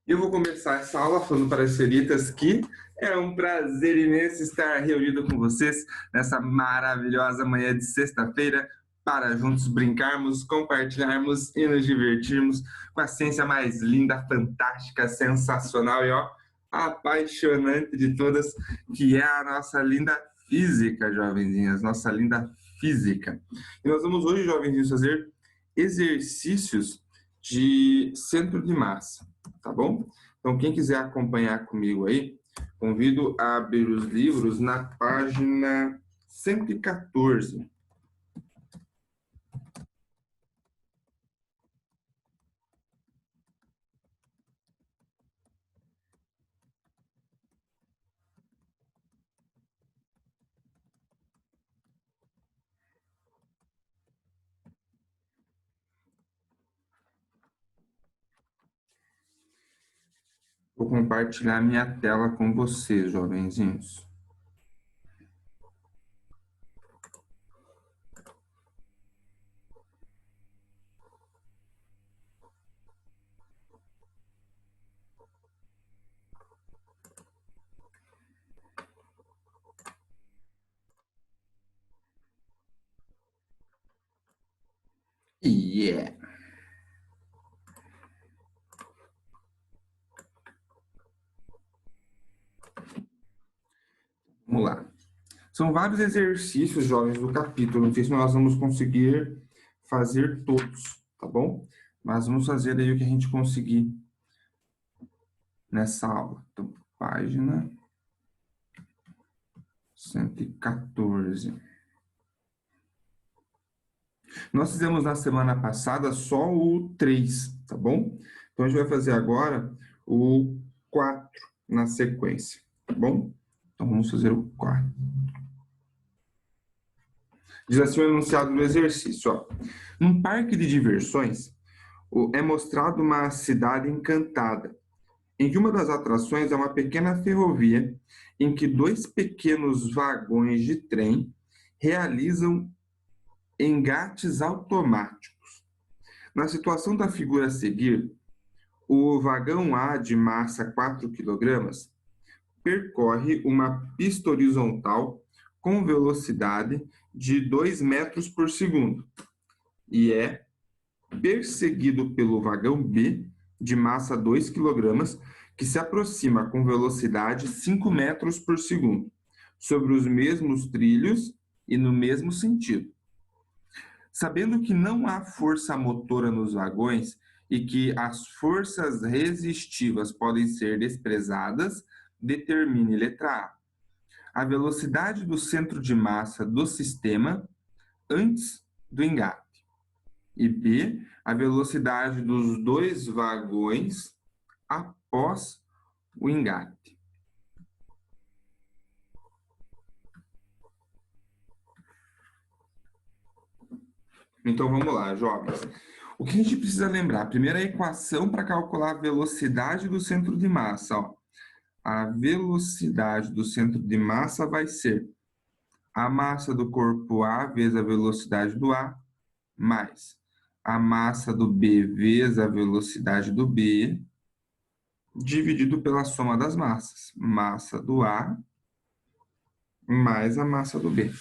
Eu vou começar essa aula falando para as senhoritas que é um prazer imenso estar reunido com vocês nessa maravilhosa manhã de sexta-feira para juntos brincarmos, compartilharmos e nos divertirmos com a ciência mais linda, fantástica, sensacional e apaixonante de todas, que é a nossa linda física, jovenzinhas, nossa linda física. E nós vamos hoje, jovenzinhos, fazer exercícios de centro de massa. Tá bom? Então, quem quiser acompanhar comigo aí, convido a abrir os livros na página 114. Vou compartilhar minha tela com vocês, jovenzinhos. Yeah! Vamos lá. São vários exercícios, jovens, do capítulo. Não sei se nós vamos conseguir fazer todos, tá bom? Mas vamos fazer aí o que a gente conseguir nessa aula. Então, página 114. Nós fizemos na semana passada só o 3, tá bom? Então, a gente vai fazer agora o 4 na sequência, tá bom? Então, vamos fazer o 4. Diz assim o enunciado do exercício, ó. Num parque de diversões, é mostrado uma cidade encantada, em que uma das atrações é uma pequena ferrovia em que dois pequenos vagões de trem realizam engates automáticos. Na situação da figura a seguir, o vagão A de massa 4 kg percorre uma pista horizontal com velocidade de 2 metros por segundo e é perseguido pelo vagão B de massa 2 kg que se aproxima com velocidade 5 metros por segundo sobre os mesmos trilhos e no mesmo sentido. Sabendo que não há força motora nos vagões e que as forças resistivas podem ser desprezadas, determine letra A velocidade do centro de massa do sistema antes do engate. E B, a velocidade dos dois vagões após o engate. Então vamos lá, jovens. O que a gente precisa lembrar? A primeira equação para calcular a velocidade do centro de massa. Ó. A velocidade do centro de massa vai ser a massa do corpo A vezes a velocidade do A, mais a massa do B vezes a velocidade do B, dividido pela soma das massas. Massa do A mais a massa do B.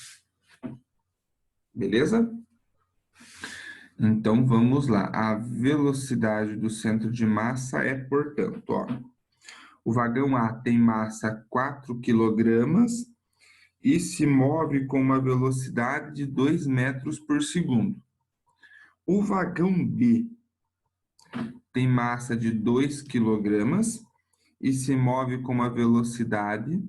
Beleza? Então, vamos lá. A velocidade do centro de massa é, portanto, ó, o vagão A tem massa 4 kg e se move com uma velocidade de 2 metros por segundo. O vagão B tem massa de 2 kg e se move com uma velocidade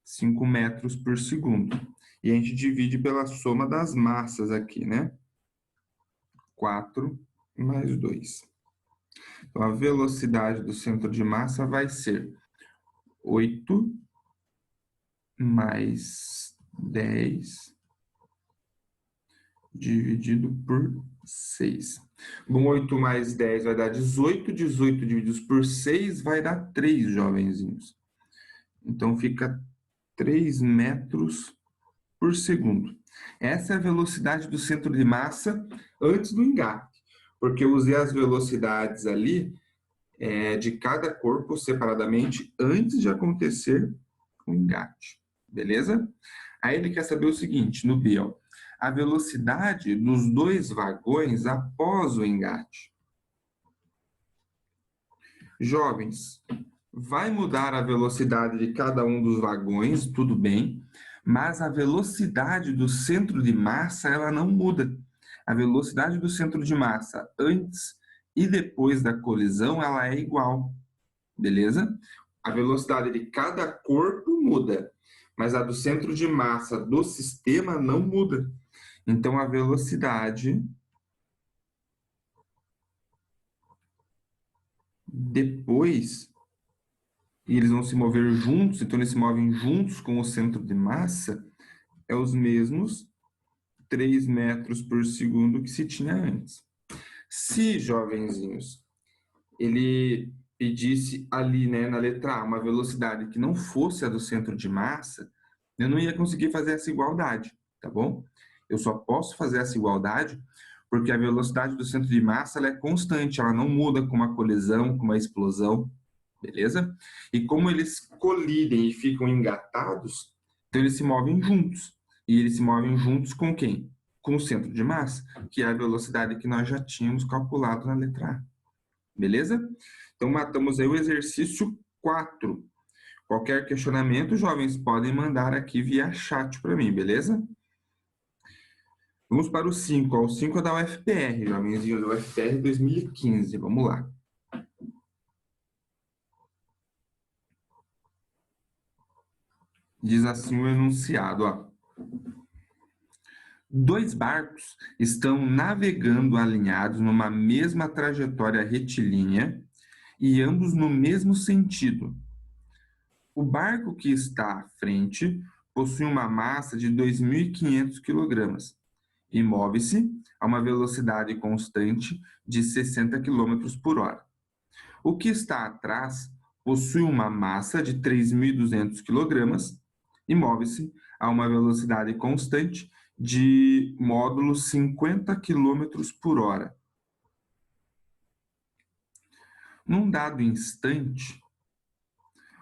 5 metros por segundo. E a gente divide pela soma das massas aqui, né? 4 mais 2. Então, a velocidade do centro de massa vai ser 8 mais 10 dividido por 6. Bom, 8 mais 10 vai dar 18. 18 divididos por 6 vai dar 3, jovenzinhos. Então, fica 3 metros por segundo. Essa é a velocidade do centro de massa antes do engate, porque eu usei as velocidades ali de cada corpo separadamente antes de acontecer o engate. Beleza? Aí ele quer saber o seguinte, no B, ó, a velocidade dos dois vagões após o engate. Jovens, vai mudar a velocidade de cada um dos vagões, tudo bem, mas a velocidade do centro de massa, ela não muda. A velocidade do centro de massa antes e depois da colisão, ela é igual, beleza? A velocidade de cada corpo muda, mas a do centro de massa do sistema não muda. Então, a velocidade depois, e eles vão se mover juntos, então eles se movem juntos com o centro de massa, é os mesmos 3 metros por segundo que se tinha antes. Se, jovenzinhos, ele pedisse ali, né, na letra A, uma velocidade que não fosse a do centro de massa, eu não ia conseguir fazer essa igualdade, tá bom? Eu só posso fazer essa igualdade porque a velocidade do centro de massa ela é constante, ela não muda com uma colisão, com uma explosão, beleza? E como eles colidem e ficam engatados, então eles se movem juntos. E eles se movem juntos com quem? Com o centro de massa, que é a velocidade que nós já tínhamos calculado na letra A. Beleza? Então, matamos aí o exercício 4. Qualquer questionamento, jovens, podem mandar aqui via chat para mim, beleza? Vamos para o 5. O 5 é da UFPR, jovenzinho, da UFPR 2015. Vamos lá. Diz assim o enunciado, ó. 2 barcos estão navegando alinhados numa mesma trajetória retilínea e ambos no mesmo sentido. O barco que está à frente possui uma massa de 2.500 kg e move-se a uma velocidade constante de 60 km por hora. O que está atrás possui uma massa de 3.200 kg e move-se a uma velocidade constante de módulo 50 km por hora. Num dado instante,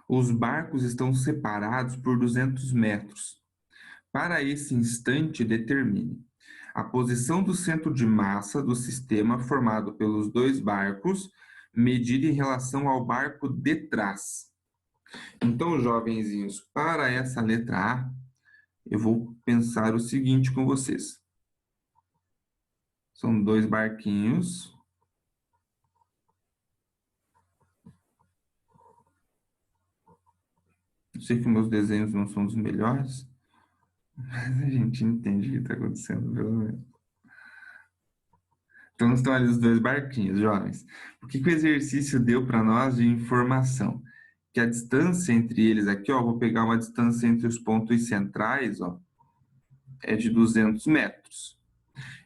os barcos estão separados por 200 metros. Para esse instante, determine a posição do centro de massa do sistema formado pelos 2 barcos, medida em relação ao barco de trás. Então, jovenzinhos, para essa letra A, eu vou pensar o seguinte com vocês. São 2 barquinhos. Eu sei que meus desenhos não são dos melhores, mas a gente entende o que está acontecendo, pelo menos. Então, estão ali os 2 barquinhos, jovens. O que o exercício deu para nós de informação? Que a distância entre eles aqui, ó, vou pegar uma distância entre os pontos centrais, ó, é de 200 metros.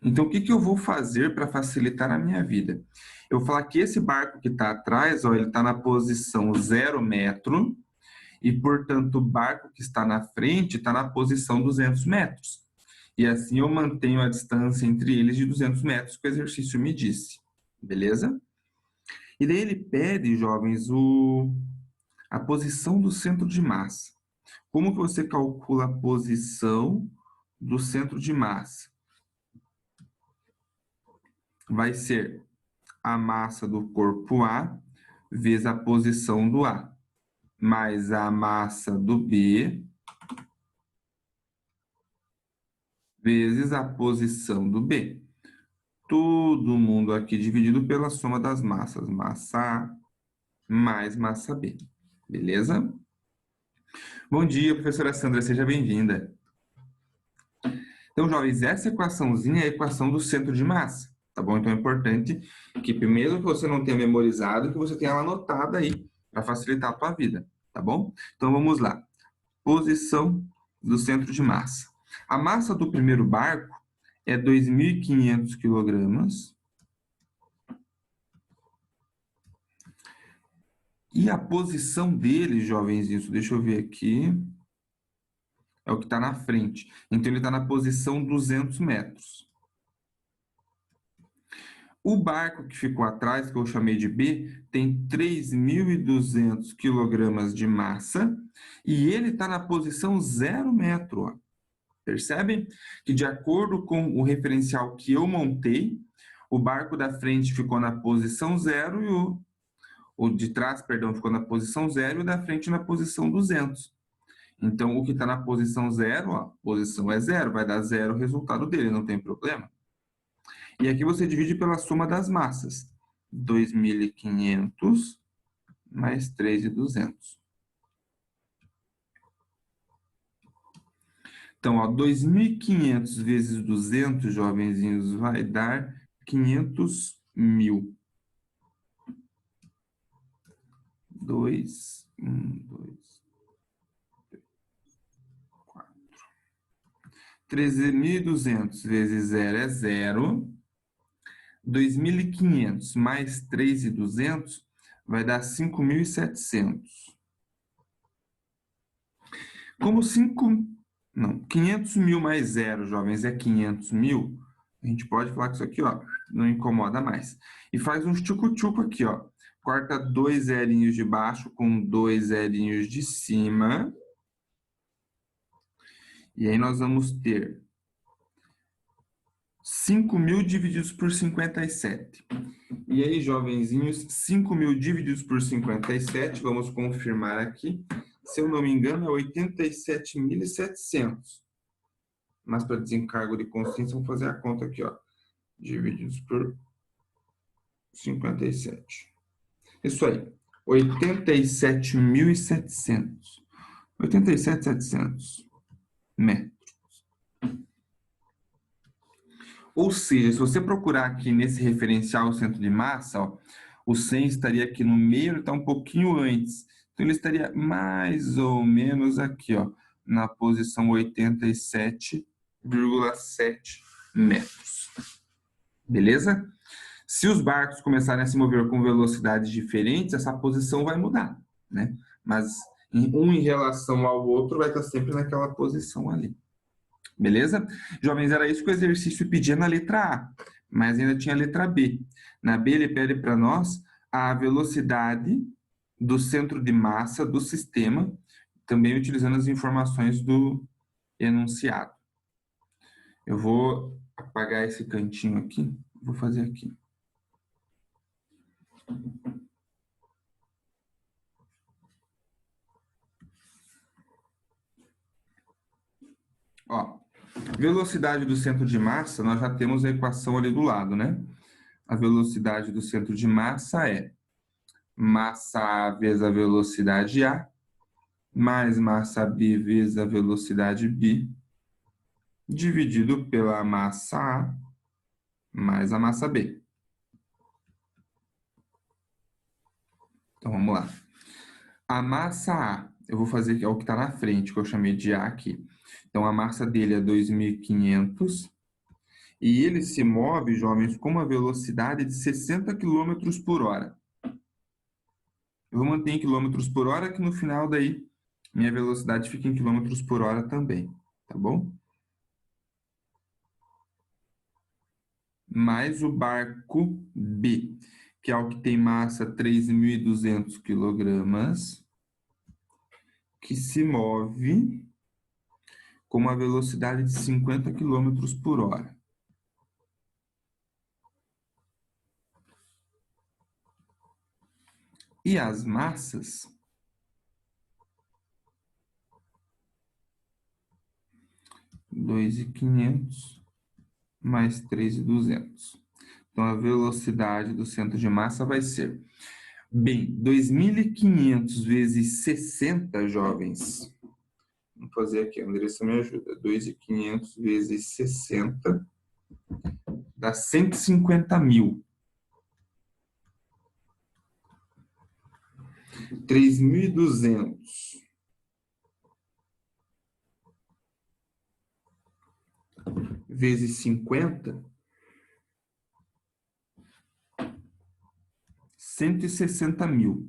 Então, o que eu vou fazer para facilitar a minha vida? Eu vou falar que esse barco que está atrás, ó, ele está na posição 0 metro, e, portanto, o barco que está na frente está na posição 200 metros. E assim eu mantenho a distância entre eles de 200 metros que o exercício me disse. Beleza? E daí ele pede, jovens, a posição do centro de massa. Como que você calcula a posição do centro de massa? Vai ser a massa do corpo A vezes a posição do A, mais a massa do B vezes a posição do B. Todo mundo aqui dividido pela soma das massas. Massa A mais massa B. Beleza? Bom dia, professora Sandra, seja bem-vinda. Então, jovens, essa equaçãozinha é a equação do centro de massa, tá bom? Então, é importante que, mesmo que você não tenha memorizado, que você tenha ela anotada aí, para facilitar a tua vida, tá bom? Então, vamos lá. Posição do centro de massa. A massa do primeiro barco é 2.500 quilogramas. E a posição dele, jovens, isso, deixa eu ver aqui, é o que está na frente. Então, ele está na posição 200 metros. O barco que ficou atrás, que eu chamei de B, tem 3.200 quilogramas de massa e ele está na posição 0 metro. Ó. Percebem que, de acordo com o referencial que eu montei, o barco da frente ficou na posição 0 e o de trás, perdão, ficou na posição 0 e o da frente na posição 200. Então, o que está na posição 0, ó, posição é 0, vai dar 0 o resultado dele, não tem problema. E aqui você divide pela soma das massas. 2.500 mais 3.200. Então, ó, 2.500 vezes 200, jovenzinhos, vai dar 500.000. 2, 1, 2, 4. 13.200 vezes 0 é 0. 2.500 mais 3.200 vai dar 5.700. Como 500.000 mais 0, jovens, é 500.000, a gente pode falar que isso aqui, ó, não incomoda mais. E faz um tchucu-tchucu aqui, ó. Corta 2 zerinhos de baixo com 2 zerinhos de cima. E aí nós vamos ter 5.000 divididos por 57. E aí, jovenzinhos, 5.000 divididos por 57, vamos confirmar aqui. Se eu não me engano, é 87.700. Mas para desencargo de consciência, vamos fazer a conta aqui, ó. Divididos por 57. Isso aí. 87.700. 87.700 metros. Ou seja, se você procurar aqui nesse referencial o centro de massa, ó, o 100 estaria aqui no meio, ele está um pouquinho antes. Então, ele estaria mais ou menos aqui, ó, na posição 87,7 metros. Beleza? Se os barcos começarem a se mover com velocidades diferentes, essa posição vai mudar, né? Mas um em relação ao outro vai estar sempre naquela posição ali. Beleza? Jovens, era isso que o exercício pedia na letra A, mas ainda tinha a letra B. Na B, ele pede para nós a velocidade do centro de massa do sistema, também utilizando as informações do enunciado. Eu vou apagar esse cantinho aqui, vou fazer aqui. Ó, velocidade do centro de massa, nós já temos a equação ali do lado, né? A velocidade do centro de massa é massa A vezes a velocidade A, mais massa B vezes a velocidade B, dividido pela massa A mais a massa B. Então, vamos lá. A massa A, eu vou fazer que é o que está na frente, que eu chamei de A aqui. Então, a massa dele é 2.500 e ele se move, jovens, com uma velocidade de 60 km por hora. Eu vou manter em quilômetros por hora, que no final daí minha velocidade fica em quilômetros por hora também, tá bom? Mais o barco B, que é o que tem massa 3.200 quilogramas, que se move com uma velocidade de 50 km por hora. E as massas dois mil e quinhentos mais 3.200. Então, a velocidade do centro de massa vai ser, bem, 2.500 vezes 60, jovens. Vamos fazer aqui, a Andressa me ajuda. 2.500 vezes 60 dá 150.000. 3.200 vezes 50, 160.000.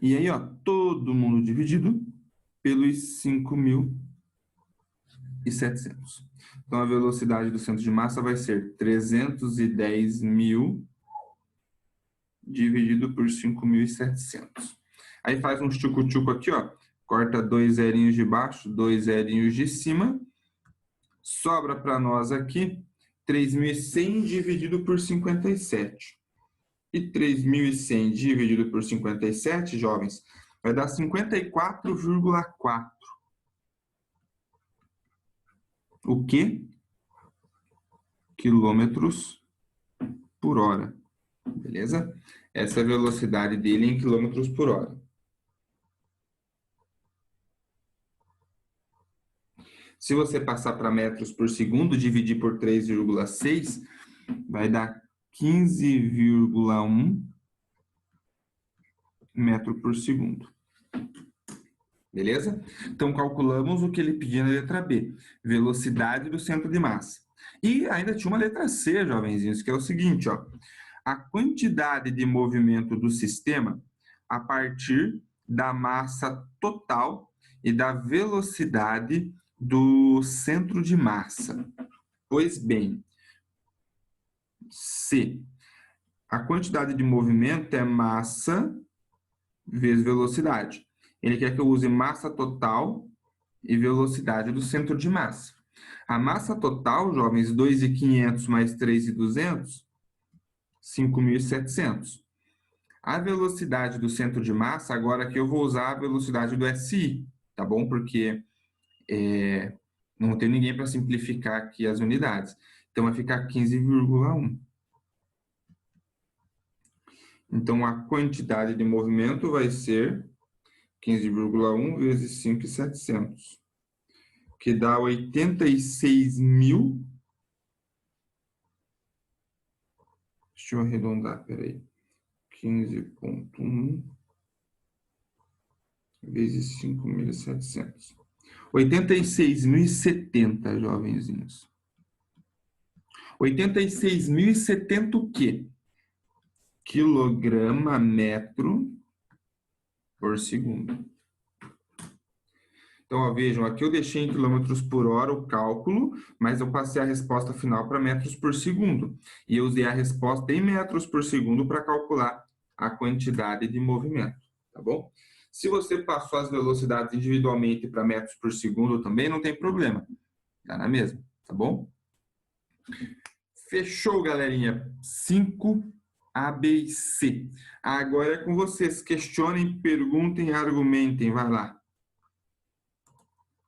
E aí, ó, todo mundo dividido pelos 5.700. Então, a velocidade do centro de massa vai ser 310.000 dividido por 5.700. Aí faz um tchucu-tchucu aqui, ó. Corta 2 zerinhos de baixo, 2 zerinhos de cima. Sobra para nós aqui 3.100 dividido por 57. E 3.100 dividido por 57, jovens, vai dar 54,4. O quê? Quilômetros por hora. Beleza? Essa é a velocidade dele em quilômetros por hora. Se você passar para metros por segundo, dividir por 3,6, vai dar 15,1 metro por segundo. Beleza? Então, calculamos o que ele pediu na letra B. Velocidade do centro de massa. E ainda tinha uma letra C, jovenzinhos, que é o seguinte, ó. A quantidade de movimento do sistema a partir da massa total e da velocidade do centro de massa. Pois bem, C. A quantidade de movimento é massa vezes velocidade. Ele quer que eu use massa total e velocidade do centro de massa. A massa total, jovens, 2.500 mais 3.200, 5.700. A velocidade do centro de massa, agora aqui eu vou usar a velocidade do SI, tá bom? Porque não tem ninguém para simplificar aqui as unidades. Então, vai ficar 15,1. Então, a quantidade de movimento vai ser 15,1 vezes 5.700, que dá 86.000. Deixa eu arredondar, peraí. 15,1 vezes 5.700. 86.070, jovenzinhos. 86.070 o quê? Quilograma metro por segundo. Então, ó, vejam, aqui eu deixei em quilômetros por hora o cálculo, mas eu passei a resposta final para metros por segundo. E eu usei a resposta em metros por segundo para calcular a quantidade de movimento, tá bom? Se você passou as velocidades individualmente para metros por segundo também, não tem problema. Dá na mesma, tá bom? Fechou, galerinha. 5 A, B e C. Agora é com vocês. Questionem, perguntem, argumentem. Vai lá.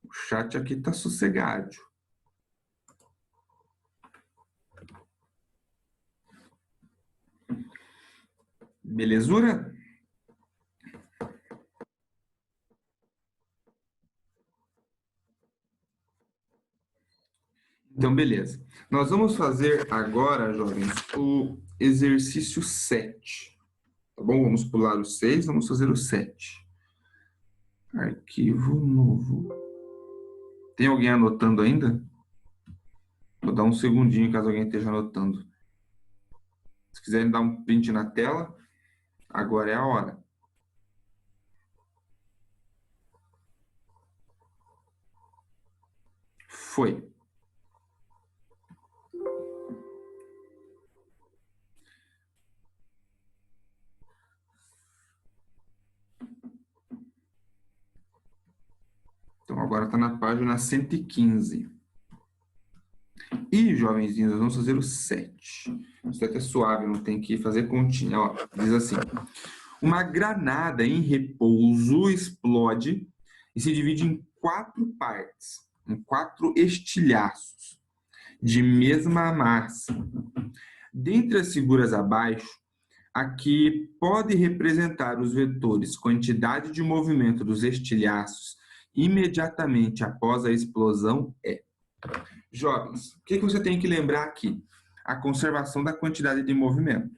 O chat aqui tá sossegado. Belezura? Então, beleza. Nós vamos fazer agora, jovens, o exercício 7. Tá bom? Vamos pular o 6, vamos fazer o 7. Arquivo novo. Tem alguém anotando ainda? Vou dar um segundinho caso alguém esteja anotando. Se quiserem dar um print na tela, agora é a hora. Foi. Então, agora está na página 115. E, jovenzinhos, nós vamos fazer o 7. O 7 é suave, não tem que fazer continha. Ó, diz assim: uma granada em repouso explode e se divide em 4 partes, em 4 estilhaços de mesma massa. Dentre as figuras abaixo, a que pode representar os vetores quantidade de movimento dos estilhaços imediatamente após a explosão é. Jovens, o que você tem que lembrar aqui? A conservação da quantidade de movimento.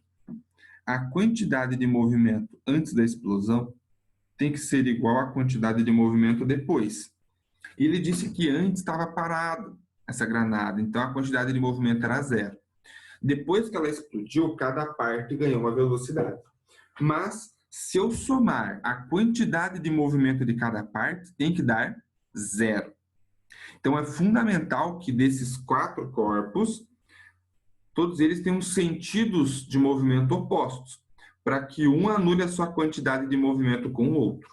A quantidade de movimento antes da explosão tem que ser igual à quantidade de movimento depois. E ele disse que antes estava parado essa granada, então a quantidade de movimento era 0. Depois que ela explodiu, cada parte ganhou uma velocidade. Mas, se eu somar a quantidade de movimento de cada parte, tem que dar 0. Então, é fundamental que desses 4 corpos, todos eles tenham sentidos de movimento opostos, para que um anule a sua quantidade de movimento com o outro.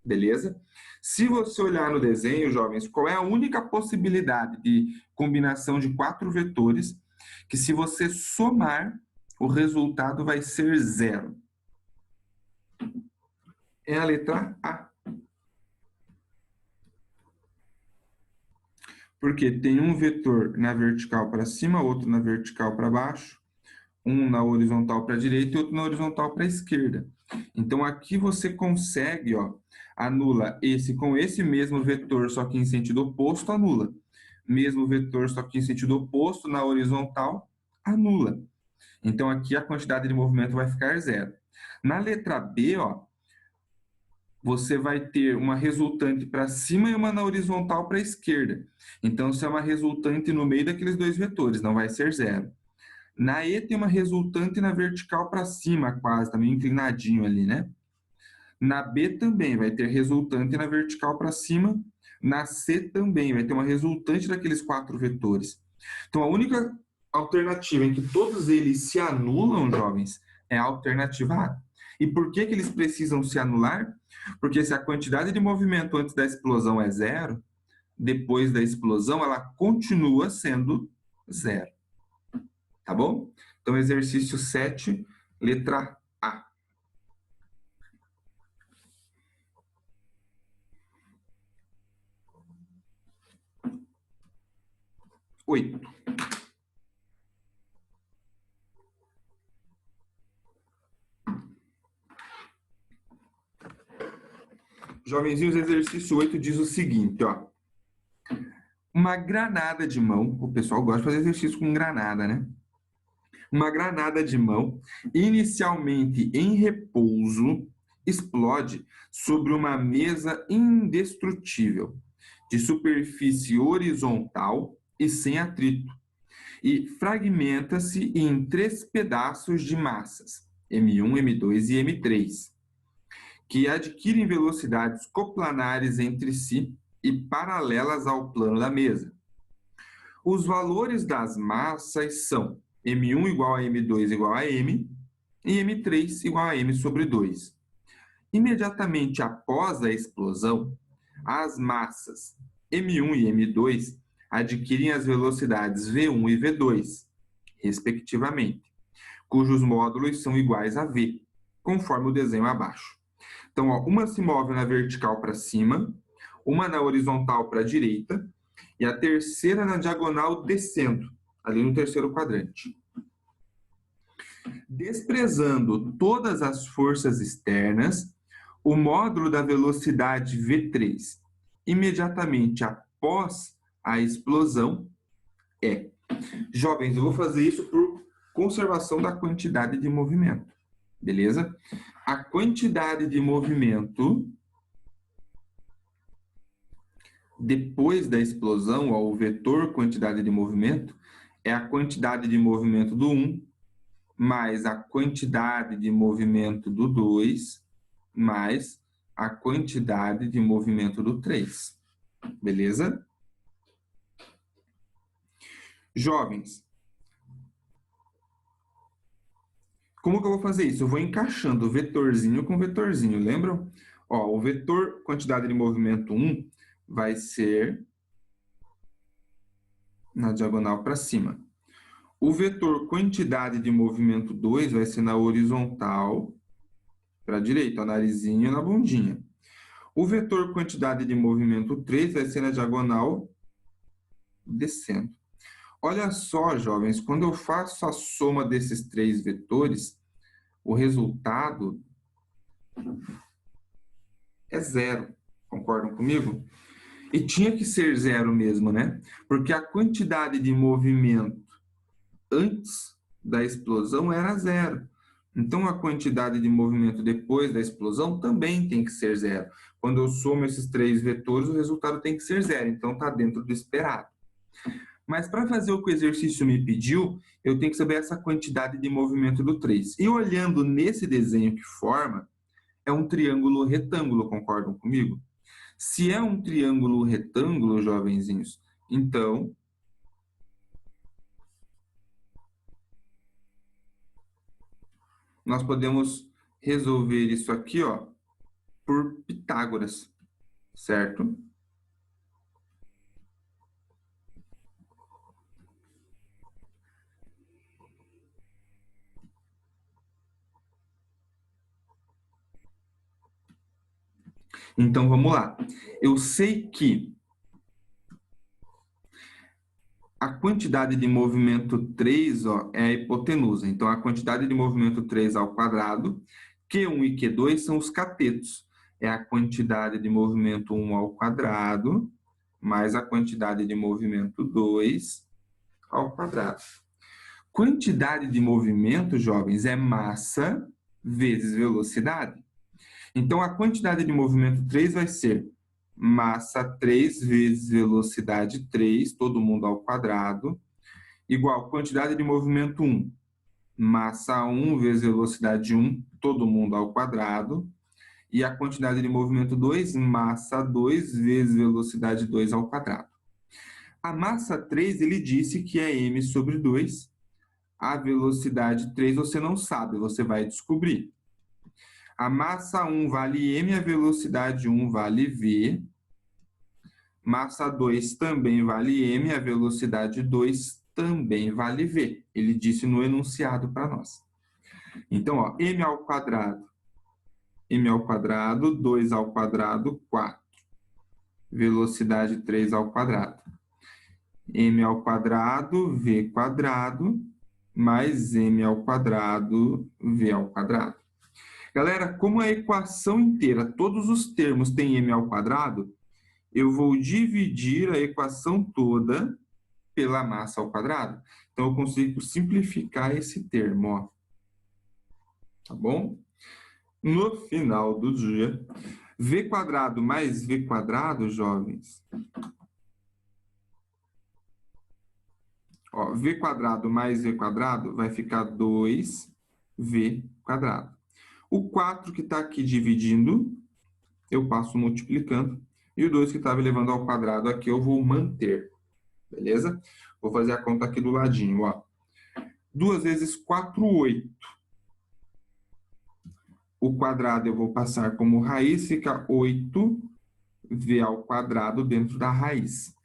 Beleza? Se você olhar no desenho, jovens, qual é a única possibilidade de combinação de 4 vetores que, se você somar, o resultado vai ser 0? É a letra A. Porque tem um vetor na vertical para cima, outro na vertical para baixo, um na horizontal para a direita e outro na horizontal para a esquerda. Então, aqui você consegue, ó, anula esse com esse mesmo vetor, só que em sentido oposto, anula. Mesmo vetor, só que em sentido oposto, na horizontal, anula. Então, aqui a quantidade de movimento vai ficar 0. Na letra B, ó, você vai ter uma resultante para cima e uma na horizontal para a esquerda. Então, isso é uma resultante no meio daqueles dois vetores, não vai ser 0. Na E tem uma resultante na vertical para cima, quase, também inclinadinho ali, né? Na B também vai ter resultante na vertical para cima. Na C também vai ter uma resultante daqueles 4 vetores. Então, a única alternativa em que todos eles se anulam, jovens, é a alternativa A. E por que eles precisam se anular? Porque se a quantidade de movimento antes da explosão é 0, depois da explosão ela continua sendo 0. Tá bom? Então, exercício 7, letra A. 8. Jovenzinhos, exercício 8 diz o seguinte, ó. Uma granada de mão, o pessoal gosta de fazer exercício com granada, né? Uma granada de mão, inicialmente em repouso, explode sobre uma mesa indestrutível, de superfície horizontal e sem atrito, e fragmenta-se em 3 pedaços de massas, M1, M2 e M3, que adquirem velocidades coplanares entre si e paralelas ao plano da mesa. Os valores das massas são M1 igual a M2 igual a M e M3 igual a M sobre 2. Imediatamente após a explosão, as massas M1 e M2 adquirem as velocidades V1 e V2, respectivamente, cujos módulos são iguais a V, conforme o desenho abaixo. Então, ó, uma se move na vertical para cima, uma na horizontal para a direita e a terceira na diagonal descendo, ali no terceiro quadrante. Desprezando todas as forças externas, o módulo da velocidade V3 imediatamente após a explosão é. Jovens, eu vou fazer isso por conservação da quantidade de movimento, beleza? A quantidade de movimento depois da explosão, ó, o vetor quantidade de movimento, é a quantidade de movimento do 1 mais a quantidade de movimento do 2 mais a quantidade de movimento do 3. Beleza? Jovens, como que eu vou fazer isso? Eu vou encaixando vetorzinho com vetorzinho, lembram? Ó, o vetor quantidade de movimento 1 vai ser na diagonal para cima. O vetor quantidade de movimento 2 vai ser na horizontal para a direita, o narizinho e na bundinha. O vetor quantidade de movimento 3 vai ser na diagonal descendo. Olha só, jovens, quando eu faço a soma desses 3 vetores, o resultado é 0. Concordam comigo? E tinha que ser 0 mesmo, né? Porque a quantidade de movimento antes da explosão era 0. Então, a quantidade de movimento depois da explosão também tem que ser 0. Quando eu somo esses 3 vetores, o resultado tem que ser 0. Então, está dentro do esperado. Mas para fazer o que o exercício me pediu, eu tenho que saber essa quantidade de movimento do 3. E olhando nesse desenho que forma, é um triângulo retângulo, concordam comigo? Se é um triângulo retângulo, jovenzinhos, então nós podemos resolver isso aqui, ó, por Pitágoras, certo? Então, vamos lá. Eu sei que a quantidade de movimento 3, ó, é a hipotenusa. Então, a quantidade de movimento 3 ao quadrado, Q1 e Q2 são os catetos. É a quantidade de movimento 1 ao quadrado, mais a quantidade de movimento 2 ao quadrado. Quantidade de movimento, jovens, é massa vezes velocidade. Então, a quantidade de movimento 3 vai ser massa 3 vezes velocidade 3, todo mundo ao quadrado, igual quantidade de movimento 1, massa 1 vezes velocidade 1, todo mundo ao quadrado, e a quantidade de movimento 2, massa 2 vezes velocidade 2 ao quadrado. A massa 3, ele disse que é m sobre 2, a velocidade 3 você não sabe, você vai descobrir. A massa 1 vale m, a velocidade 1 vale v. Massa 2 também vale m, a velocidade 2 também vale v. Ele disse no enunciado para nós. Então, ó, m ao quadrado, 2 ao quadrado, 4. Velocidade 3 ao quadrado. M ao quadrado, v quadrado, mais m ao quadrado, v ao quadrado. Galera, como a equação inteira, todos os termos têm m ao quadrado, eu vou dividir a equação toda pela massa ao quadrado. Então, eu consigo simplificar esse termo, ó. Tá bom? No final do dia, v quadrado mais v quadrado, jovens. Ó, v quadrado mais v quadrado vai ficar 2v quadrado. O 4 que está aqui dividindo, eu passo multiplicando. E o 2 que estava elevando ao quadrado aqui, eu vou manter. Beleza? Vou fazer a conta aqui do ladinho, ó. 2 vezes 4, 8. O quadrado eu vou passar como raiz, fica 8v ao quadrado dentro da raiz.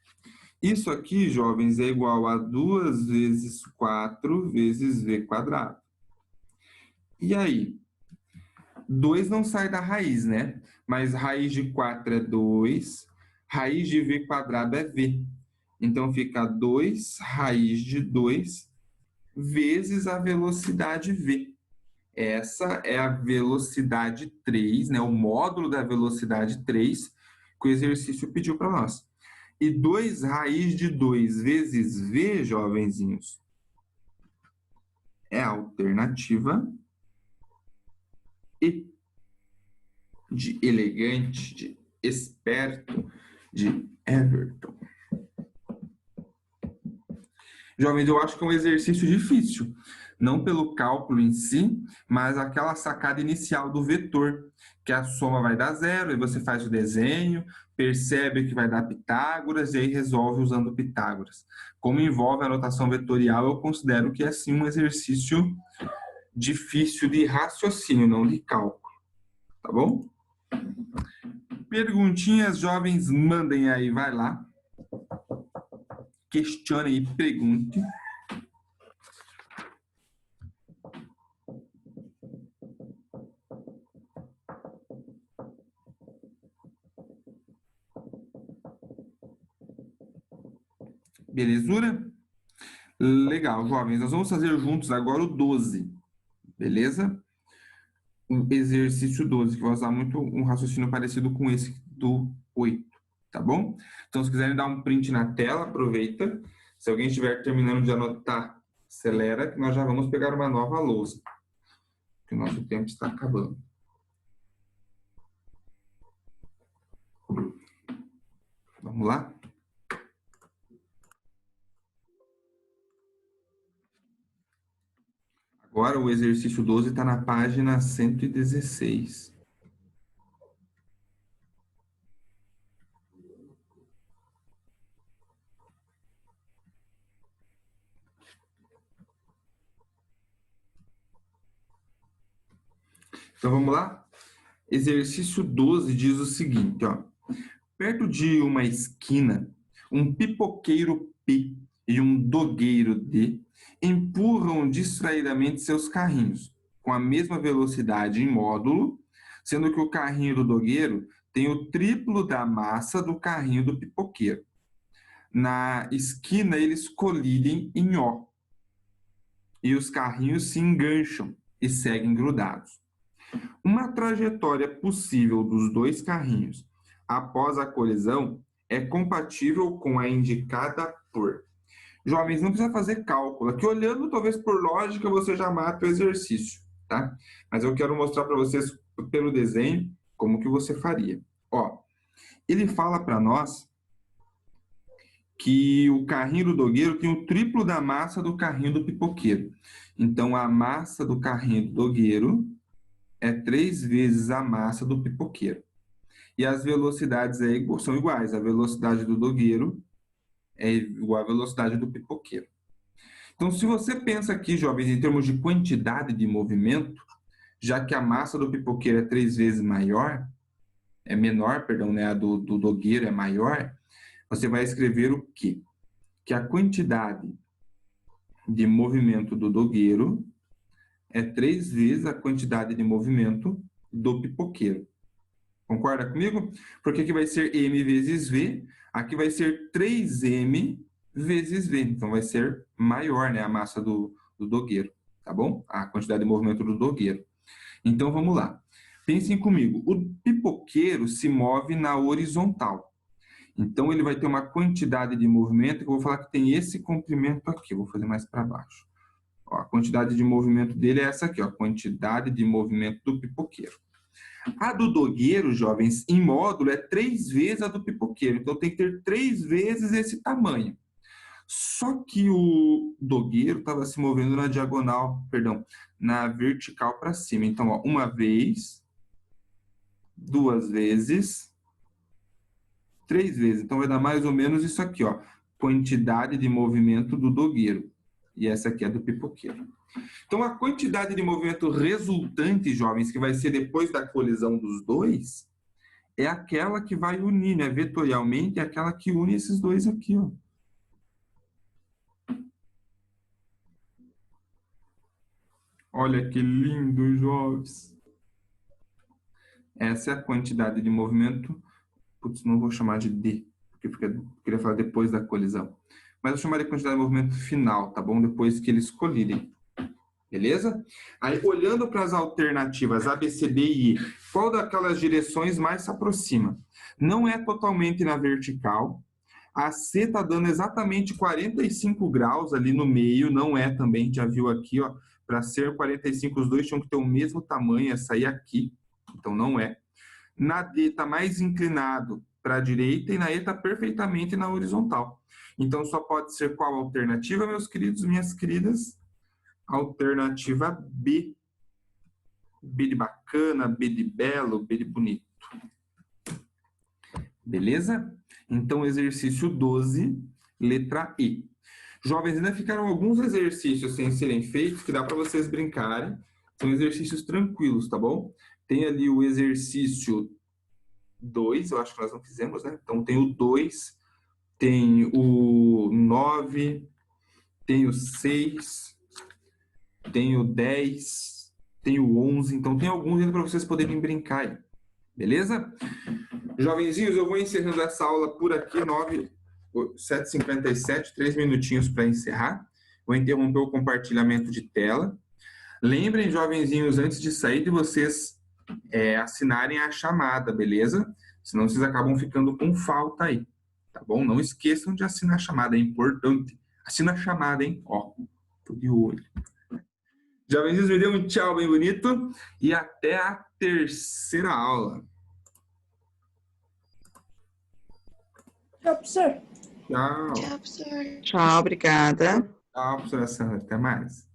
Isso aqui, jovens, é igual a 2 vezes 4 vezes v quadrado. E aí? 2 não sai da raiz, né? Mas raiz de 4 é 2, raiz de v quadrado é v. Então, fica 2 raiz de 2 vezes a velocidade v. Essa é a velocidade 3, né? O módulo da velocidade 3 que o exercício pediu para nós. E 2 raiz de 2 vezes v, jovenzinhos, é a alternativa E de elegante, de esperto, de Everton. Jovens, eu acho que é um exercício difícil, não pelo cálculo em si, mas aquela sacada inicial do vetor, que a soma vai dar zero, e você faz o desenho, percebe que vai dar Pitágoras, e aí resolve usando Pitágoras. Como envolve a notação vetorial, eu considero que é sim um exercício difícil de raciocínio, não de cálculo, tá bom? Perguntinhas, jovens, mandem aí, vai lá. Questione e pergunte. Belezura? Legal, jovens. Nós vamos fazer juntos agora o 12. Beleza? O exercício 12, que vai usar muito um raciocínio parecido com esse do 8. Tá bom? Então, se quiserem dar um print na tela, aproveita. Se alguém estiver terminando de anotar, acelera, que nós já vamos pegar uma nova lousa. Que o nosso tempo está acabando. Vamos lá? Agora o exercício 12 está na página 116. Então, vamos lá? Exercício 12 diz o seguinte, ó. Perto de uma esquina, um pipoqueiro P e um dogueiro D empurram distraidamente seus carrinhos, com a mesma velocidade em módulo, sendo que o carrinho do dogueiro tem o triplo da massa do carrinho do pipoqueiro. Na esquina, eles colidem em O, e os carrinhos se engancham e seguem grudados. Uma trajetória possível dos dois carrinhos após a colisão é compatível com a indicada por. Jovens, não precisa fazer cálculo. Aqui, olhando, talvez por lógica, você já mata o exercício, tá? Mas eu quero mostrar para vocês, pelo desenho, como que você faria. Ó, ele fala para nós que o carrinho do dogueiro tem o triplo da massa do carrinho do pipoqueiro. Então, a massa do carrinho do dogueiro é 3 vezes a massa do pipoqueiro. E as velocidades são iguais. A velocidade do dogueiro é igual à velocidade do pipoqueiro. Então, se você pensa aqui, jovens, em termos de quantidade de movimento, já que a massa do pipoqueiro é 3 vezes maior, a do dogueiro é maior, você vai escrever o quê? Que a quantidade de movimento do dogueiro é 3 vezes a quantidade de movimento do pipoqueiro. Concorda comigo? Porque aqui vai ser M vezes V, aqui vai ser 3M vezes V. Então, vai ser maior, né, a massa do dogueiro, tá bom? A quantidade de movimento do dogueiro. Então, vamos lá. Pensem comigo. O pipoqueiro se move na horizontal. Então, ele vai ter uma quantidade de movimento, que eu vou falar que tem esse comprimento aqui. Eu vou fazer mais para baixo. Ó, a quantidade de movimento dele é essa aqui, ó, a quantidade de movimento do pipoqueiro. A do dogueiro, jovens, em módulo é 3 vezes a do pipoqueiro. Então, tem que ter 3 vezes esse tamanho. Só que o dogueiro estava se movendo na diagonal, perdão, na vertical para cima. Então, ó, uma vez, 2 vezes, 3 vezes. Então, vai dar mais ou menos isso aqui, ó, quantidade de movimento do dogueiro. E essa aqui é do pipoqueiro. Então, a quantidade de movimento resultante, jovens, que vai ser depois da colisão dos dois, é aquela que vai unir, né, vetorialmente, é aquela que une esses dois aqui, ó. Olha que lindo, jovens. Essa é a quantidade de movimento. Putz, não vou chamar de D, porque queria falar depois da colisão. Mas eu chamaria de quantidade de movimento final, tá bom? Depois que eles colidem. Beleza? Aí, olhando para as alternativas A, B, C, D e E, qual daquelas direções mais se aproxima? Não é totalmente na vertical. A C está dando exatamente 45 graus ali no meio, não é também, já viu aqui, ó. Para ser 45, os dois tinham que ter o mesmo tamanho, essa aí aqui. Então, não é. Na D está mais inclinado para a direita e na E está perfeitamente na horizontal. Então, só pode ser qual alternativa, meus queridos, minhas queridas? Alternativa B. B de bacana, B de belo, B de bonito. Beleza? Então, exercício 12, letra E. Jovens, ainda ficaram alguns exercícios sem serem feitos que dá para vocês brincarem. São exercícios tranquilos, tá bom? Tem ali o exercício 2, eu acho que nós não fizemos, né? Então, tem o 2, tem o 9, tem o 6, tem o 10, tem o 11. Então, tem alguns ainda para vocês poderem brincar aí. Beleza? Jovenzinhos, eu vou encerrando essa aula por aqui, 7h57, 3 minutinhos para encerrar. Vou interromper o compartilhamento de tela. Lembrem, jovenzinhos, antes de sair, de vocês assinarem a chamada, beleza? Senão vocês acabam ficando com falta aí, tá bom? Não esqueçam de assinar a chamada, é importante. Assina a chamada, hein? Ó, tô de olho. Jovenzinhos, me dê um tchau bem bonito e até a terceira aula. Tchau, professor. Tchau. Tchau, professor. Tchau, obrigada. Tchau, professora Sandra. Até mais.